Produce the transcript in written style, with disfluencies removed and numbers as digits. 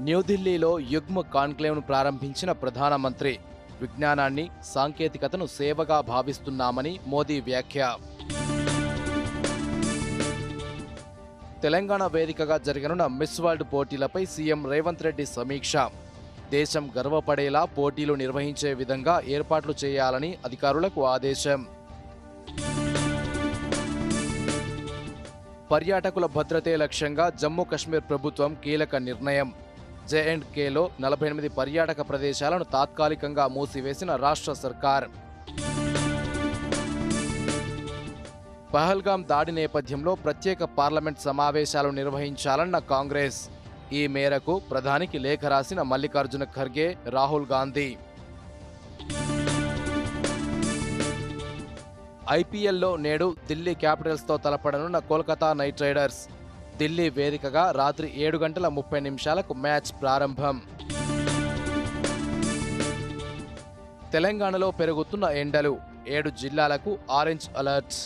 న్యూఢిల్లీలో యుగ్మ కాన్క్లేవ్ను ప్రారంభించిన ప్రధానమంత్రి విజ్ఞానాన్ని, సాంకేతికతను సేవగా భావిస్తున్నామని మోదీ వ్యాఖ్య. తెలంగాణ వేదికగా జరగనున్న మిస్ వరల్డ్ పోటీలపై సీఎం రేవంత్ రెడ్డి సమీక్ష. దేశం గర్వపడేలా పోటీలు నిర్వహించే విధంగా ఏర్పాట్లు చేయాలని అధికారులకు ఆదేశం. పర్యాటకుల భద్రతే లక్ష్యంగా జమ్మూ కశ్మీర్ ప్రభుత్వం కీలక నిర్ణయం. జే&కేలో 48 పర్యాటక ప్రదేశాలను తాత్కాలికంగా మూసివేసిన రాష్ట్ర సర్కార్. పహల్గాం దాడి నేపథ్యంలో ప్రత్యేక పార్లమెంట్ సమావేశాలు నిర్వహించాలన్న కాంగ్రెస్. ఈ మేరకు ప్రధానికి లేఖ రాసిన మల్లికార్జున ఖర్గే, రాహుల్ గాంధీ. ఐపీఎల్లో నేడు ఢిల్లీ క్యాపిటల్స్తో తలపడనున్న కోల్కతా నైట్ రైడర్స్. ఢిల్లీ వేదికగా రాత్రి 7:30 మ్యాచ్ ప్రారంభం. తెలంగాణలో పెరుగుతున్న ఎండలు, 7 జిల్లాలకు ఆరెంజ్ అలర్ట్.